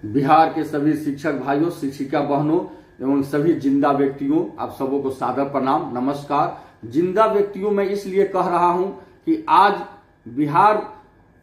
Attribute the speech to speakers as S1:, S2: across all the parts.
S1: बिहार के सभी शिक्षक भाइयों, शिक्षिका बहनों एवं सभी जिंदा व्यक्तियों, आप सबों को सादर प्रणाम, नमस्कार। जिंदा व्यक्तियों मैं इसलिए कह रहा हूं कि आज बिहार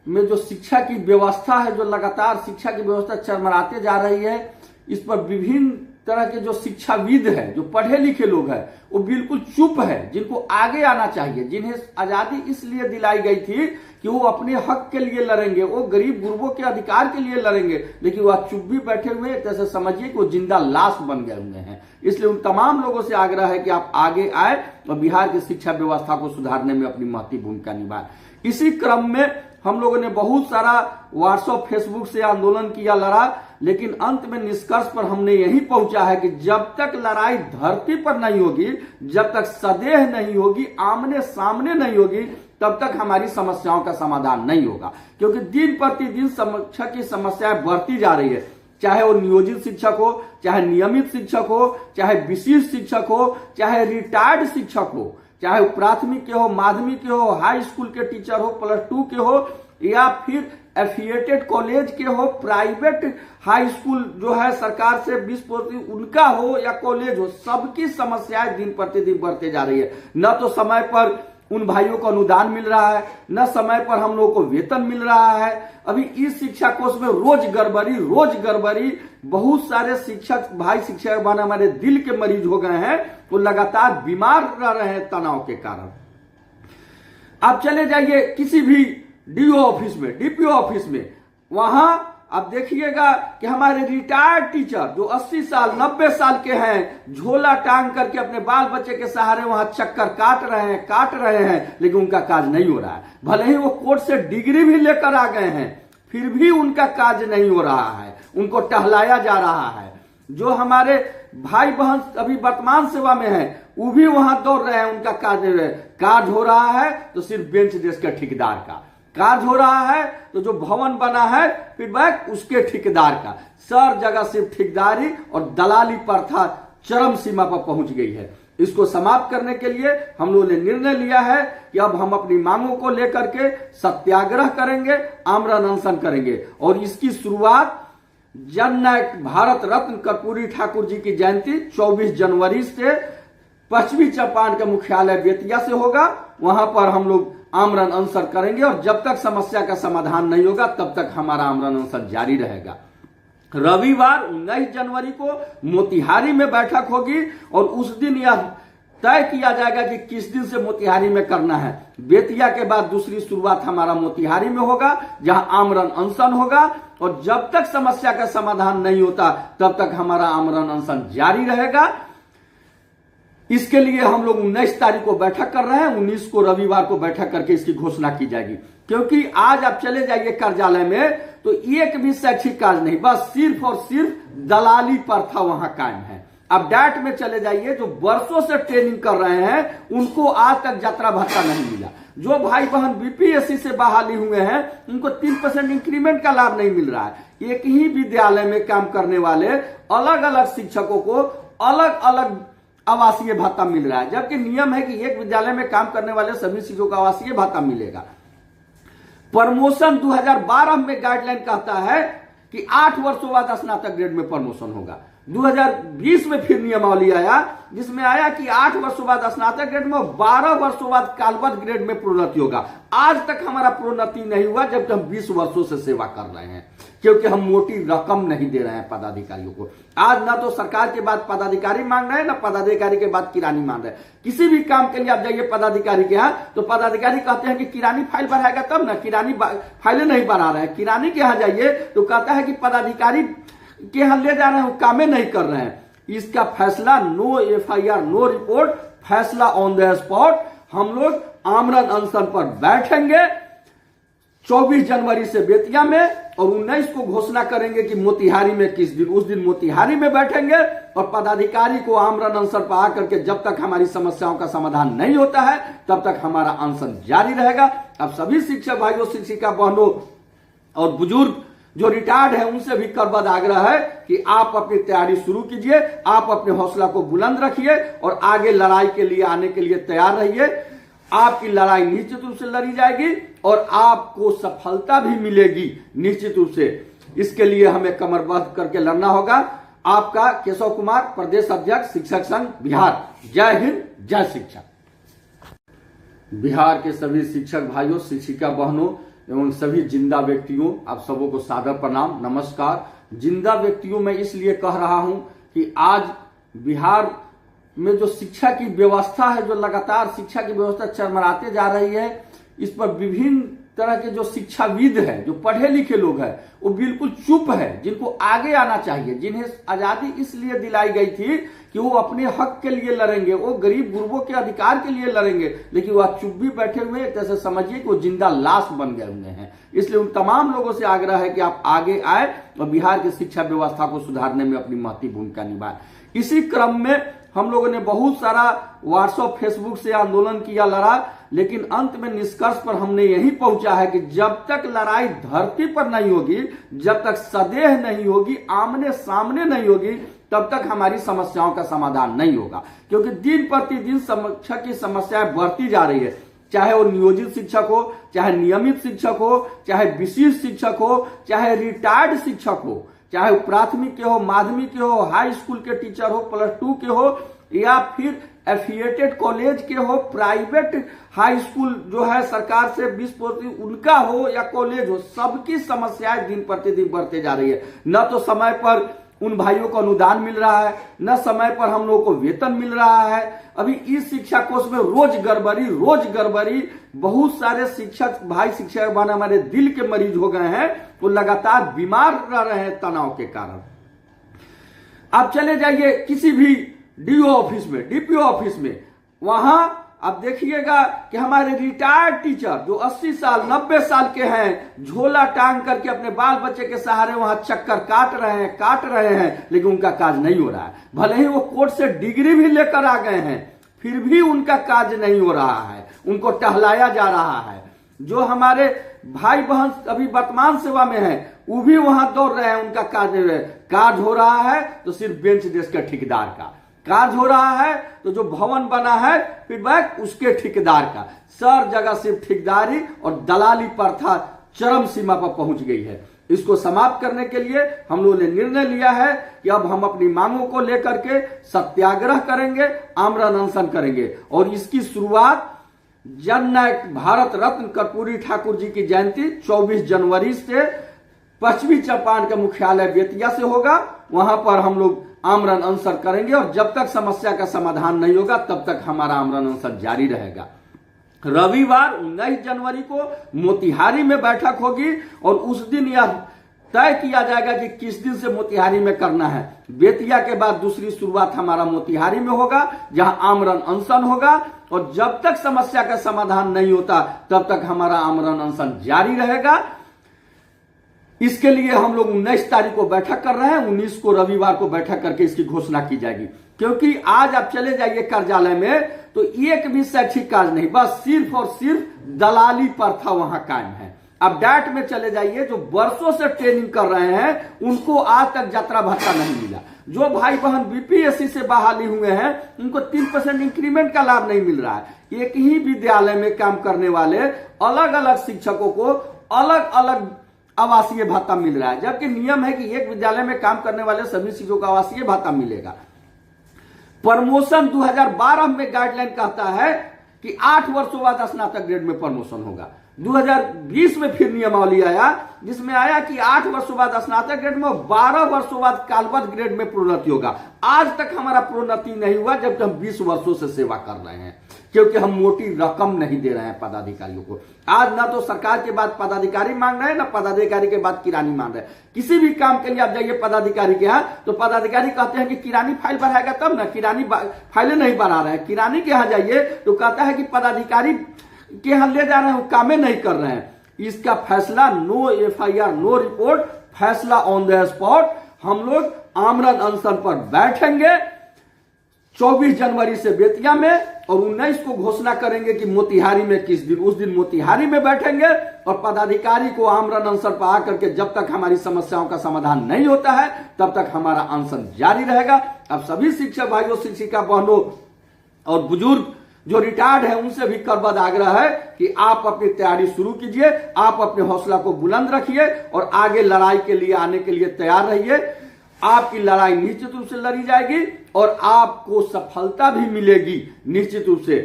S1: में जो शिक्षा की व्यवस्था है, जो लगातार शिक्षा की व्यवस्था चरमराते जा रही है, इस पर विभिन्न तरह के जो शिक्षाविद है, जो पढ़े लिखे लोग हैं, वो बिल्कुल चुप है। जिनको आगे आना चाहिए, जिन्हें आजादी इसलिए दिलाई गई थी कि वो अपने हक के लिए लड़ेंगे, वो गरीब गुरबों के अधिकार के लिए लड़ेंगे, लेकिन वह चुप भी बैठे हुए हैं। जैसे समझिए कि वो जिंदा लाश बन गए हुए हैं। इसलिए उन तमाम लोगों से आग्रह है कि आप आगे आए और बिहार की शिक्षा व्यवस्था को सुधारने में अपनी महती भूमिका निभाएं। इसी क्रम में हम लोगों ने बहुत सारा व्हाट्सएप, फेसबुक से आंदोलन किया, लड़ा, लेकिन अंत में निष्कर्ष पर हमने यही पहुंचा है कि जब तक लड़ाई धरती पर नहीं होगी, जब तक सदेह नहीं होगी, आमने सामने नहीं होगी, तब तक हमारी समस्याओं का समाधान नहीं होगा। क्योंकि दिन प्रतिदिन शिक्षक की समस्याएं बढ़ती जा रही है, चाहे वो नियोजित शिक्षक हो, चाहे नियमित शिक्षक हो, चाहे विशिष्ट शिक्षक हो, चाहे रिटायर्ड शिक्षक हो, चाहे वो प्राथमिक के हो, माध्यमिक के हो, हाई स्कूल के टीचर हो, +2 के हो, या फिर एफिलिएटेड कॉलेज के हो, प्राइवेट हाई स्कूल जो है सरकार से 20% उनका हो या कॉलेज हो, सबकी समस्याएं दिन प्रतिदिन बढ़ते जा रही है। न तो समय पर उन भाइयों को अनुदान मिल रहा है, न समय पर हम लोगों को वेतन मिल रहा है। अभी इस शिक्षा कोष में रोज गड़बड़ी, बहुत सारे शिक्षक भाई, शिक्षक बहन हमारे दिल के मरीज हो गए हैं, तो लगातार बीमार रह रहे हैं तनाव के कारण। आप चले जाइए किसी भी डीओ ऑफिस में, डीपीओ ऑफिस में, वहां आप देखिएगा कि हमारे रिटायर्ड टीचर जो 80 साल 90 साल के हैं, झोला टांग करके अपने बाल बच्चे के सहारे वहां चक्कर काट रहे हैं, लेकिन उनका काज नहीं हो रहा है। भले ही वो कोर्ट से डिग्री भी लेकर आ गए हैं, फिर भी उनका काज नहीं हो रहा है, उनको टहलाया जा रहा है। जो हमारे भाई बहन अभी वर्तमान सेवा में है, वो भी वहां दौड़ रहे हैं, उनका काज हो रहा है तो सिर्फ बेंच डेस्क के ठेकेदार का काज हो रहा है, तो जो भवन बना है फीडबैक उसके ठेकेदार का। सर जगह सिर्फ ठेकेदारी और दलाली प्रथा चरम सीमा पर पहुंच गई है। इसको समाप्त करने के लिए हम लोगों ने निर्णय लिया है कि अब हम अपनी मांगों को लेकर के सत्याग्रह करेंगे, आमरण अनशन करेंगे। और इसकी शुरुआत जननायक भारत रत्न कर्पूरी ठाकुर जी की जयंती 24 जनवरी से पश्चिमी चंपारण के मुख्यालय बेतिया से होगा। वहां पर हम लोग आमरण अनशन करेंगे और जब तक समस्या का समाधान नहीं होगा तब तक हमारा आमरण अनशन जारी रहेगा। रविवार 19 जनवरी को मोतिहारी में बैठक होगी और उस दिन यह तय किया जाएगा कि किस दिन से मोतिहारी में करना है। बेतिया के बाद दूसरी शुरुआत हमारा मोतिहारी में होगा, जहां आमरण अनशन होगा, और जब तक समस्या का समाधान नहीं होता तब तक हमारा आमरण अनशन जारी रहेगा। इसके लिए हम लोग 19 तारीख को बैठक कर रहे हैं, 19 को रविवार को बैठक करके इसकी घोषणा की जाएगी। क्योंकि आज आप चले जाइए कार्यालय में तो एक भी शैक्षिक कार्य नहीं, बस सिर्फ और सिर्फ दलाली प्रथा वहां कायम है। अब डैट में चले जाइए, जो वर्षों से ट्रेनिंग कर रहे हैं उनको आज तक यात्रा भत्ता नहीं मिला। जो भाई बहन बीपीएससी से बहाली हुए हैं उनको 3% इंक्रीमेंट का लाभ नहीं मिल रहा है। एक ही विद्यालय में काम करने वाले अलग अलग शिक्षकों को अलग अलग आवासीय भत्ता मिल रहा है, जबकि नियम है कि एक विद्यालय में काम करने वाले सभी शिक्षकों को आवासीय भत्ता मिलेगा। प्रमोशन 2012 में गाइडलाइन कहता है कि 8 वर्षों बाद स्नातक ग्रेड में प्रमोशन होगा। 2020 में फिर नियमावली आया जिसमें आया कि 8 वर्षों बाद स्नातक ग्रेड में, 12 वर्षों बाद कालबद्ध ग्रेड में प्रोन्नति होगा। आज तक हमारा प्रोन्नति नहीं हुआ, जबकि हम 20 वर्षों से सेवा कर रहे हैं, क्योंकि हम मोटी रकम नहीं दे रहे हैं पदाधिकारियों को। आज ना तो सरकार के बाद पदाधिकारी मांग रहे हैं, ना पदाधिकारी के बाद किरानी मांग रहे हैं। किसी भी काम के लिए आप जाइए पदाधिकारी के यहाँ तो पदाधिकारी कहते हैं कि किरानी फाइल बढ़ाएगा तब ना, किरानी फाइलें नहीं बढ़ा रहे हैं। किरानी के यहाँ जाइए तो कहता है कि पदाधिकारी के यहाँ ले जा रहे हैं, वो कामें नहीं कर रहे हैं। इसका फैसला नो FIR नो रिपोर्ट, फैसला ऑन द स्पॉट। हम लोग आमरण अनशन पर बैठेंगे 24 जनवरी से बेतिया में, और 19 को घोषणा करेंगे कि मोतिहारी में किस दिन, उस दिन मोतिहारी में बैठेंगे। और पदाधिकारी को आमरण अनशन पर आकर के जब तक हमारी समस्याओं का समाधान नहीं होता है तब तक हमारा अनशन जारी रहेगा। अब सभी शिक्षक भाइयों, शिक्षिका बहनों और बुजुर्ग जो रिटायर्ड है उनसे भी करबद्ध आग्रह है कि आप अपनी तैयारी शुरू कीजिए, आप अपने हौसला को बुलंद रखिए और आगे लड़ाई के लिए आने के लिए तैयार रहिए। आपकी लड़ाई निश्चित रूप से लड़ी जाएगी और आपको सफलता भी मिलेगी निश्चित रूप से। इसके लिए हमें कमरबद्ध करके लड़ना होगा। आपका केशव कुमार, प्रदेश अध्यक्ष शिक्षक संघ बिहार। जय हिंद, जय शिक्षक। बिहार के सभी शिक्षक भाइयों, शिक्षिका बहनों एवं सभी जिंदा व्यक्तियों, आप सबों को सादर प्रणाम, नमस्कार। जिंदा व्यक्तियों में इसलिए कह रहा हूं कि आज बिहार में जो शिक्षा की व्यवस्था है, जो लगातार शिक्षा की व्यवस्था चरमराते जा रही है, इस पर विभिन्न तरह के जो शिक्षाविद है, जो पढ़े लिखे लोग हैं, वो बिल्कुल चुप है। जिनको आगे आना चाहिए, जिन्हें आजादी इसलिए दिलाई गई थी कि वो अपने हक के लिए लड़ेंगे, वो गरीब गुरबों के अधिकार के लिए लड़ेंगे, लेकिन वह चुप भी बैठे हुए हैं। जैसे समझिए कि वो जिंदा लाश बन गए हुए हैं। इसलिए उन तमाम लोगों से आग्रह है कि आप आगे आए और बिहार की शिक्षा व्यवस्था को सुधारने में अपनी महती भूमिका निभाएं। इसी क्रम में हम लोगों ने बहुत सारा व्हाट्सएप, फेसबुक से आंदोलन किया, लड़ा, लेकिन अंत में निष्कर्ष पर हमने यही पहुंचा है कि जब तक लड़ाई धरती पर नहीं होगी, जब तक सदेह नहीं होगी, आमने सामने नहीं होगी, तब तक हमारी समस्याओं का समाधान नहीं होगा। क्योंकि दिन प्रतिदिन शिक्षक की समस्याएं बढ़ती जा रही है, चाहे वो नियोजित शिक्षक हो, चाहे नियमित शिक्षक हो, चाहे विशिष्ट शिक्षक हो, चाहे रिटायर्ड शिक्षक हो, चाहे वो प्राथमिक के हो, माध्यमिक के हो, हाई स्कूल के टीचर हो, +2 के हो, या फिर एफिलिएटेड कॉलेज के हो, प्राइवेट हाई स्कूल जो है सरकार से 20% उनका हो, या कॉलेज हो, सबकी समस्याएं दिन प्रतिदिन बढ़ते जा रही है। न तो समय पर उन भाइयों को अनुदान मिल रहा है, न समय पर हम लोगों को वेतन मिल रहा है। अभी इस शिक्षा कोष में रोज गड़बड़ी। बहुत सारे शिक्षक भाई, शिक्षक बहन हमारे दिल के मरीज हो गए हैं, वो लगातार बीमार रह रहे हैं तनाव के कारण। आप चले जाइए किसी भी डीओ ऑफिस में, डीपीओ ऑफिस में, वहां आप देखिएगा कि हमारे रिटायर्ड टीचर जो 80 साल 90 साल के हैं, झोला टांग करके अपने बाल बच्चे के सहारे वहां चक्कर काट रहे हैं, लेकिन उनका काज नहीं हो रहा है। भले ही वो कोर्ट से डिग्री भी लेकर आ गए हैं, फिर भी उनका काज नहीं हो रहा है, उनको टहलाया जा रहा है। जो हमारे भाई बहन अभी वर्तमान सेवा में है, वो भी वहां दौड़ रहे हैं, उनका काज हो रहा है तो सिर्फ बेंच डेस्क के ठेकेदार का काज हो रहा है, तो जो भवन बना है फीडबैक उसके ठेकेदार का। सर जगह सिर्फ ठेकेदारी और दलाली प्रथा चरम सीमा पर पहुंच गई है। इसको समाप्त करने के लिए हम लोगों ने निर्णय लिया है कि अब हम अपनी मांगों को लेकर के सत्याग्रह करेंगे, आमरण अनशन करेंगे। और इसकी शुरुआत जननायक भारत रत्न कर्पूरी ठाकुर जी की जयंती 24 जनवरी से पश्चिमी चंपारण के मुख्यालय बेतिया से होगा। वहां पर हम लोग आमरण अनशन करेंगे और जब तक समस्या का समाधान नहीं होगा तब तक हमारा आमरण अनशन जारी रहेगा। रविवार 19 जनवरी को मोतिहारी में बैठक होगी और उस दिन यह तय किया जाएगा कि किस दिन से मोतिहारी में करना है। बेतिया के बाद दूसरी शुरुआत हमारा मोतिहारी में होगा, जहां आमरण अनशन होगा, और जब तक समस्या का समाधान नहीं होता तब तक हमारा आमरण अनशन जारी रहेगा। इसके लिए हम लोग 19 तारीख को बैठक कर रहे हैं, 19 को रविवार को बैठक करके इसकी घोषणा की जाएगी। क्योंकि आज आप चले जाइए कार्यालय में तो एक भी शैक्षिक कार्य नहीं, बस सिर्फ और सिर्फ दलाली प्रथा वहां कायम है। अब डैट में चले जाइए, जो वर्षों से ट्रेनिंग कर रहे हैं उनको आज तक यात्रा भत्ता नहीं मिला। जो भाई बहन बीपीएससी से बहाली हुए हैं उनको 3% इंक्रीमेंट का लाभ नहीं मिल रहा है। एक ही विद्यालय में काम करने वाले अलग अलग शिक्षकों को अलग अलग आवासीय भत्ता मिल रहा है, जबकि नियम है कि एक विद्यालय में काम करने वाले सभी शिक्षकों को आवासीय भत्ता मिलेगा। प्रमोशन 2012 में गाइडलाइन कहता है कि 8 वर्षों बाद स्नातक ग्रेड में प्रमोशन होगा। 2020 में फिर नियमावली आया जिसमें आया कि 8 वर्षों बाद स्नातक ग्रेड में, 12 वर्षों बाद कालबद्ध ग्रेड में प्रोन्नति होगा। आज तक हमारा प्रोन्नति नहीं हुआ, जबकि हम 20 वर्षों से सेवा कर रहे हैं, क्योंकि हम मोटी रकम नहीं दे रहे हैं पदाधिकारियों को। आज ना तो सरकार के बाद पदाधिकारी मांग रहे हैं, ना पदाधिकारी के बाद किरानी मांग रहे हैं। किसी भी काम के लिए आप जाइए पदाधिकारी के यहाँ तो पदाधिकारी कहते हैं कि किरानी फाइल बढ़ाएगा तब ना, किरानी फाइलें नहीं बढ़ा रहे हैं। किरानी के यहाँ जाइए तो कहता है कि पदाधिकारी के यहाँ ले जा रहे हैं, कामें नहीं कर रहे हैं। इसका फैसला नो एफआईआर नो रिपोर्ट, फैसला ऑन द स्पॉट। हम लोग आमरण अनशन पर बैठेंगे 24 जनवरी से बेतिया में, और 19 को घोषणा करेंगे कि मोतिहारी में किस दिन, उस दिन मोतिहारी में बैठेंगे और पदाधिकारी को आमरण अनशन पर आकर के जब तक हमारी समस्याओं का समाधान नहीं होता है तब तक हमारा अनशन जारी रहेगा। अब सभी शिक्षक भाइयों, शिक्षिका बहनों और बुजुर्ग जो रिटायर्ड है उनसे भी करबद्ध आग्रह है कि आप अपनी तैयारी शुरू कीजिए, आप अपने हौसला को बुलंद रखिए और आगे लड़ाई के लिए आने के लिए तैयार रहिए। आपकी लड़ाई निश्चित रूप से लड़ी जाएगी और आपको सफलता भी मिलेगी निश्चित रूप से।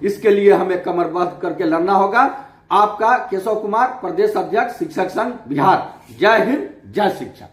S1: इसके लिए हमें कमरबद्ध करके लड़ना होगा। आपका केशव कुमार, प्रदेश अध्यक्ष शिक्षक संघ बिहार। जय हिंद, जय शिक्षा।